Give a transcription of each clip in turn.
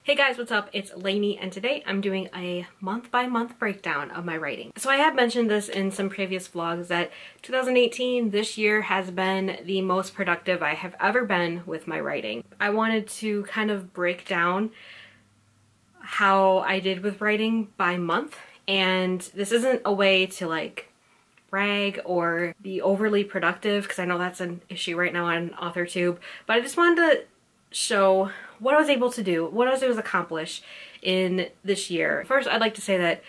Hey guys, what's up? It's Lainey, and today I'm doing a month-by-month breakdown of my writing. So I have mentioned this in some previous vlogs that 2018, this year, has been the most productive I have ever been with my writing. I wanted to kind of break down how I did with writing by month, and this isn't a way to like brag or be overly productive, because I know that's an issue right now on AuthorTube, but I just wanted to show what I was able to do, what I was able to accomplish in this year. First, I'd like to say that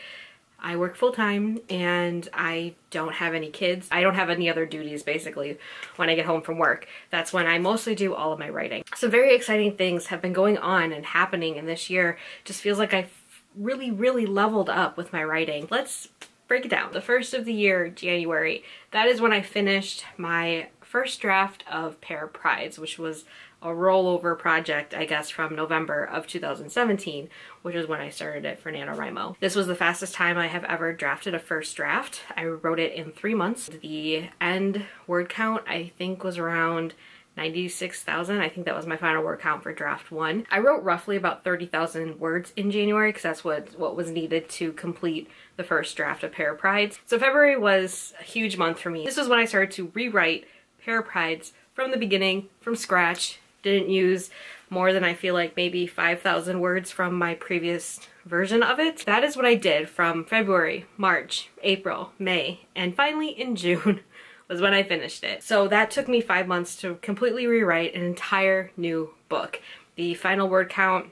I work full-time and I don't have any kids. I don't have any other duties basically when I get home from work. That's when I mostly do all of my writing. Some very exciting things have been going on and happening in this year. Just feels like I've really leveled up with my writing. Let's break it down. The first of the year, January, that is when I finished my first draft of Pair of Prides, which was a rollover project, I guess, from November of 2017, which is when I started it for NaNoWriMo. This was the fastest time I have ever drafted a first draft. I wrote it in 3 months. The end word count, I think, was around 96,000. I think that was my final word count for draft 1. I wrote roughly about 30,000 words in January because that's what was needed to complete the first draft of Pair of Prides. So February was a huge month for me. This was when I started to rewrite Pair of Prides from the beginning, from scratch. Didn't use more than I feel like maybe 5,000 words from my previous version of it. That is what I did from February, March, April, May, and finally in June was when I finished it. So that took me 5 months to completely rewrite an entire new book. The final word count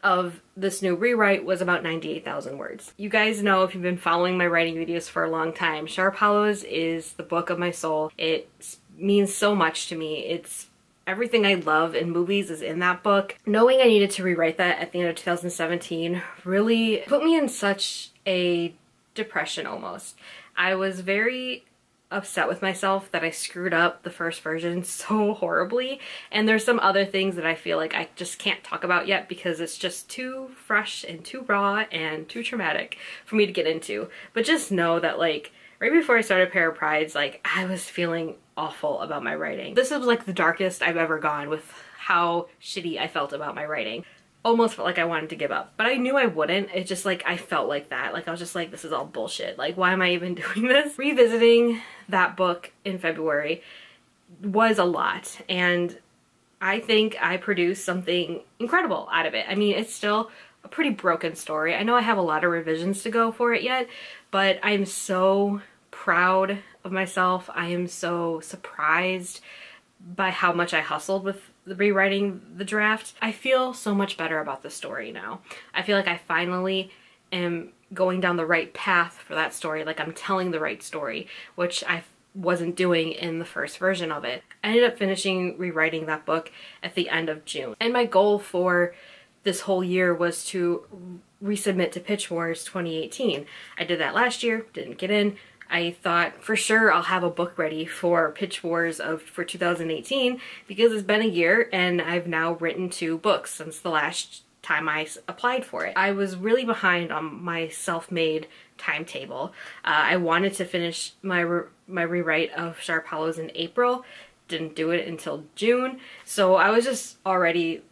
of this new rewrite was about 98,000 words. You guys know, if you've been following my writing videos for a long time, Sharp Hollows is the book of my soul. It means so much to me. It's everything I love in movies is in that book. Knowing I needed to rewrite that at the end of 2017 really put me in such a depression almost. I was very upset with myself that I screwed up the first version so horribly, and there's some other things that I feel like I just can't talk about yet because it's just too fresh and too raw and too traumatic for me to get into. But just know that, like, right before I started Pair of Prides, like, I was feeling awful about my writing. This was like the darkest I've ever gone with how shitty I felt about my writing. Almost felt like I wanted to give up, but I knew I wouldn't. It's just like I felt like that. Like I was just like, this is all bullshit. Like, why am I even doing this? Revisiting that book in February was a lot, and I think I produced something incredible out of it. I mean, it's still a pretty broken story. I know I have a lot of revisions to go for it yet, but I'm so proud of myself. I am so surprised by how much I hustled with rewriting the draft. I feel so much better about the story now. I feel like I finally am going down the right path for that story. Like, I'm telling the right story, which I wasn't doing in the first version of it. I ended up finishing rewriting that book at the end of June. And my goal for this whole year was to resubmit to Pitch Wars 2018. I did that last year, didn't get in. I thought for sure I'll have a book ready for Pitch Wars for 2018 because it's been a year and I've now written 2 books since the last time I applied for it. I was really behind on my self-made timetable. I wanted to finish my rewrite of Sharp Hollows in April, didn't do it until June, so I was just already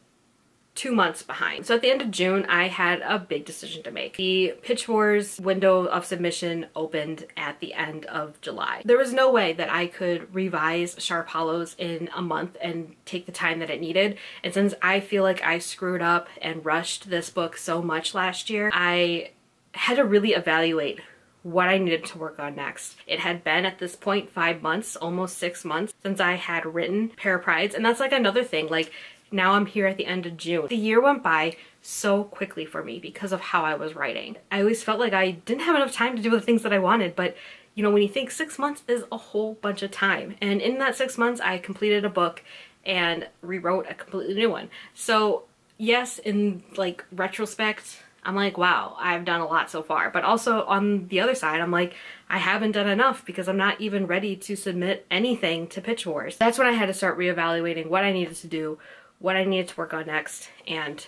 2 months behind. So at the end of June, I had a big decision to make. The Pitch Wars window of submission opened at the end of July. There was no way that I could revise Sharp Hollows in a month and take the time that it needed. And since I feel like I screwed up and rushed this book so much last year, I had to really evaluate what I needed to work on next. It had been at this point 5 months, almost 6 months since I had written Pair of Prides, and that's like another thing. Like, now I'm here at the end of June. The year went by so quickly for me because of how I was writing. I always felt like I didn't have enough time to do the things that I wanted, but you know, when you think 6 months is a whole bunch of time. And in that 6 months, I completed a book and rewrote a completely new one. So yes, in like retrospect, I'm like, wow, I've done a lot so far. But also on the other side, I'm like, I haven't done enough because I'm not even ready to submit anything to Pitch Wars. That's when I had to start reevaluating what I needed to do, what I needed to work on next, and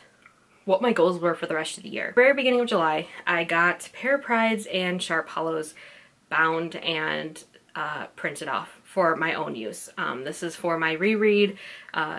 what my goals were for the rest of the year. Very beginning of July, I got Pair of Prides and Sharp Hollows bound and printed off for my own use. This is for my reread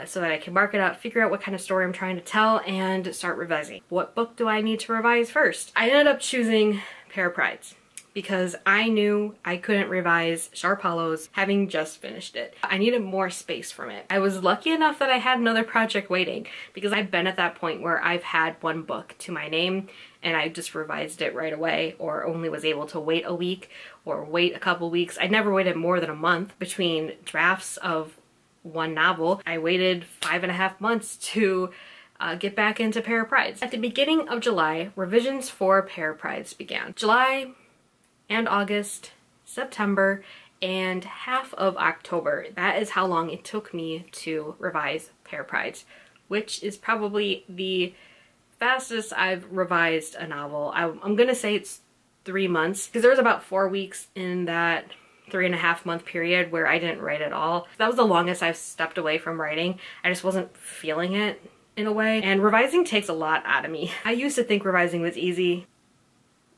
so that I can mark it up, figure out what kind of story I'm trying to tell, and start revising. What book do I need to revise first? I ended up choosing Pair of Prides because I knew I couldn't revise Sharp Hollows having just finished it. I needed more space from it. I was lucky enough that I had another project waiting because I've been at that point where I've had one book to my name and I just revised it right away, or only was able to wait a week or wait a couple weeks. I never waited more than a month between drafts of one novel. I waited 5.5 months to get back into Pair of Prides. At the beginning of July, revisions for Pair of Prides began. July and August, September, and half of October. That is how long it took me to revise Pair of Prides, which is probably the fastest I've revised a novel. I'm gonna say it's 3 months because there was about 4 weeks in that 3.5 month period where I didn't write at all. That was the longest I've stepped away from writing. I just wasn't feeling it in a way, and revising takes a lot out of me. I used to think revising was easy.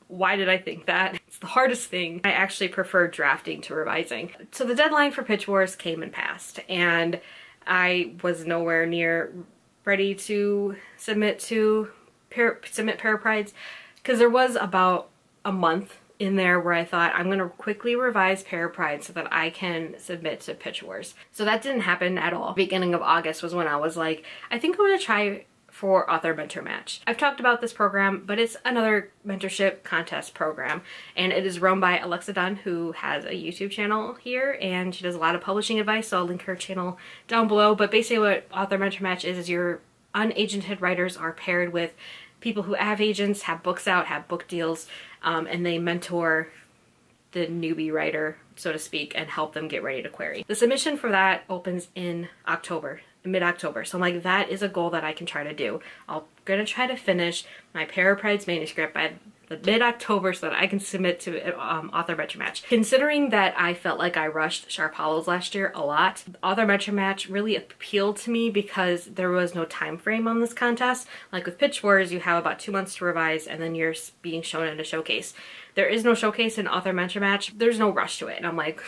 Why did I think that? It's the hardest thing. I actually prefer drafting to revising. So the deadline for Pitch Wars came and passed, and I was nowhere near ready to submit Pair of Prides because there was about a month in there where I thought I'm gonna quickly revise Pair of Prides so that I can submit to Pitch Wars. So that didn't happen at all. Beginning of August was when I was like, I think I'm gonna try for Author Mentor Match. I've talked about this program, but it's another mentorship contest program, and it is run by Alexa Dunn, who has a YouTube channel here, and she does a lot of publishing advice, so I'll link her channel down below. But basically what Author Mentor Match is your unagented writers are paired with people who have agents, have books out, have book deals, and they mentor the newbie writer, so to speak, and help them get ready to query. The submission for that opens in October, mid-October. So I'm like, that is a goal that I can try to do. I'm gonna try to finish my Pair of Prides manuscript by the mid-October so that I can submit to Author Mentor Match. Considering that I felt like I rushed Sharp Hollows last year a lot, Author Mentor Match really appealed to me because there was no time frame on this contest. Like with Pitch Wars, you have about 2 months to revise and then you're being shown in a showcase. There is no showcase in Author Mentor Match. There's no rush to it. And I'm like,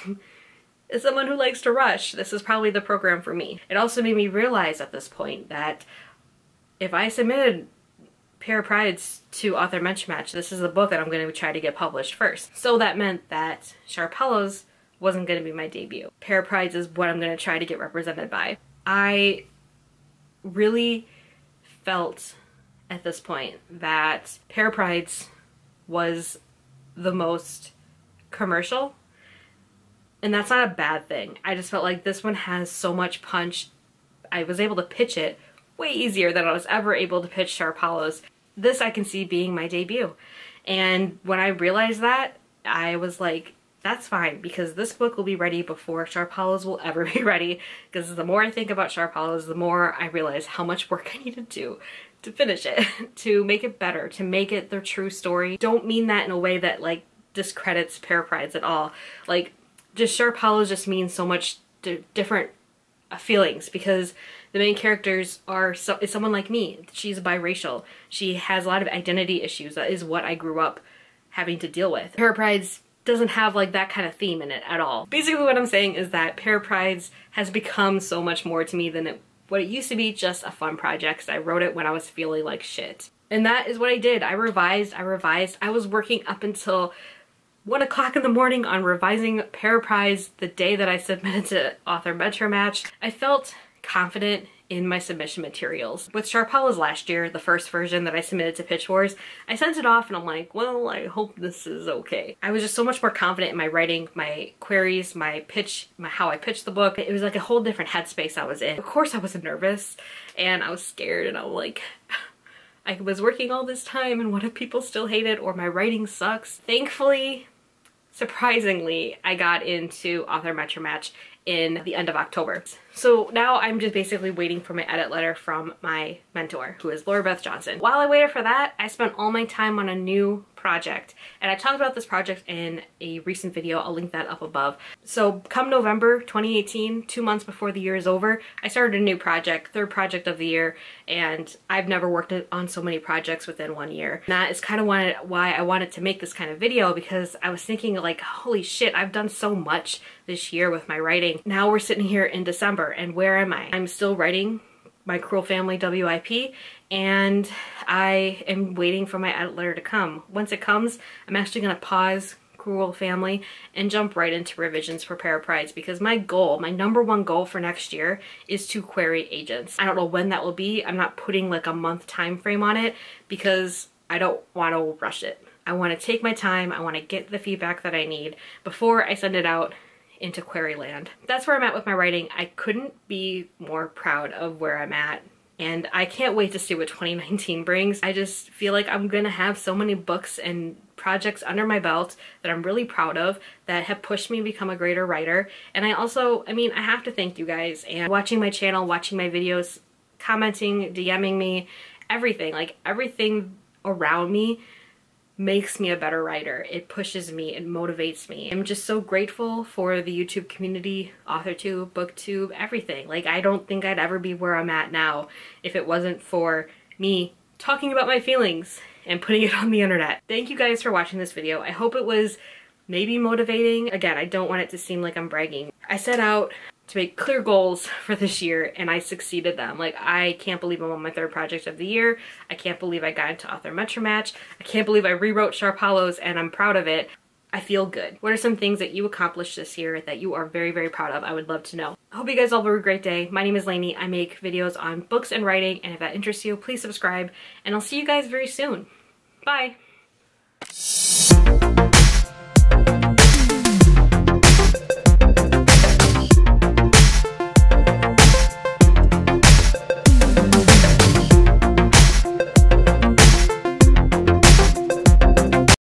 as someone who likes to rush, this is probably the program for me. It also made me realize at this point that if I submitted Pair of Prides to Author Mentor Match, this is the book that I'm going to try to get published first. So that meant that Sharp Hollows wasn't going to be my debut. Pair of Prides is what I'm going to try to get represented by. I really felt at this point that Pair of Prides was the most commercial, and that's not a bad thing. I just felt like this one has so much punch. I was able to pitch it way easier than I was ever able to pitch Sharp Hollows. This I can see being my debut. And when I realized that, I was like, that's fine, because this book will be ready before Sharp Hollows will ever be ready. Because the more I think about Sharp Hollows, the more I realize how much work I need to do to finish it, to make it better, to make it the true story. Don't mean that in a way that like discredits Pair of Prides at all. Like, just Sharp Hollows just means so much different feelings, because the main characters is someone like me. She's biracial. She has a lot of identity issues. That is what I grew up having to deal with. Pair of Prides doesn't have like that kind of theme in it at all. Basically what I'm saying is that Pair of Prides has become so much more to me than what it used to be, just a fun project, because I wrote it when I was feeling like shit. And that is what I did. I revised. I was working up until 1 o'clock in the morning on revising Pair of Prides the day that I submitted to Author Mentor Match. I felt confident in my submission materials. With Sharp Hollows last year, the first version that I submitted to Pitch Wars, I sent it off and I'm like, well, I hope this is okay. I was just so much more confident in my writing, my queries, my pitch, how I pitched the book. It was like a whole different headspace I was in. Of course I was nervous and I was scared, and I was like, I was working all this time and what if people still hate it or my writing sucks? Thankfully, surprisingly, I got into Author Mentor Match in the end of October. So now I'm just basically waiting for my edit letter from my mentor, who is Laura Beth Johnson. While I waited for that, I spent all my time on a new project. And I talked about this project in a recent video. I'll link that up above. So come November 2018, 2 months before the year is over, I started a new project, third project of the year, and I've never worked on so many projects within 1 year. And that is kind of why I wanted to make this kind of video, because I was thinking like, holy shit, I've done so much this year with my writing. Now we're sitting here in December, and where am I? I'm still writing my Cruel Family WIP, and I am waiting for my edit letter to come. Once it comes, I'm actually gonna pause Cruel Family and jump right into revisions for Pair of Prides, because my goal, my #1 goal for next year is to query agents. I don't know when that will be. I'm not putting like a month time frame on it because I don't want to rush it. I want to take my time. I want to get the feedback that I need before I send it out into query land. That's where I'm at with my writing. I couldn't be more proud of where I'm at, and I can't wait to see what 2019 brings. I just feel like I'm gonna have so many books and projects under my belt that I'm really proud of, that have pushed me to become a greater writer. And I also, I mean, I have to thank you guys and watching my channel, watching my videos, commenting, DMing me, everything, like everything around me makes me a better writer. It pushes me, it motivates me. I'm just so grateful for the YouTube community, AuthorTube, BookTube, everything. Like, I don't think I'd ever be where I'm at now if it wasn't for me talking about my feelings and putting it on the internet. Thank you guys for watching this video. I hope it was maybe motivating. Again, I don't want it to seem like I'm bragging. I set out to make clear goals for this year, and I succeeded them. Like, I can't believe I'm on my third project of the year. I can't believe I got into Author Metro Match. I can't believe I rewrote Sharp Hollows, and I'm proud of it. I feel good. What are some things that you accomplished this year that you are very, very proud of? I would love to know. I hope you guys all have a great day. My name is Lainey. I make videos on books and writing, and if that interests you, please subscribe, and I'll see you guys very soon. Bye!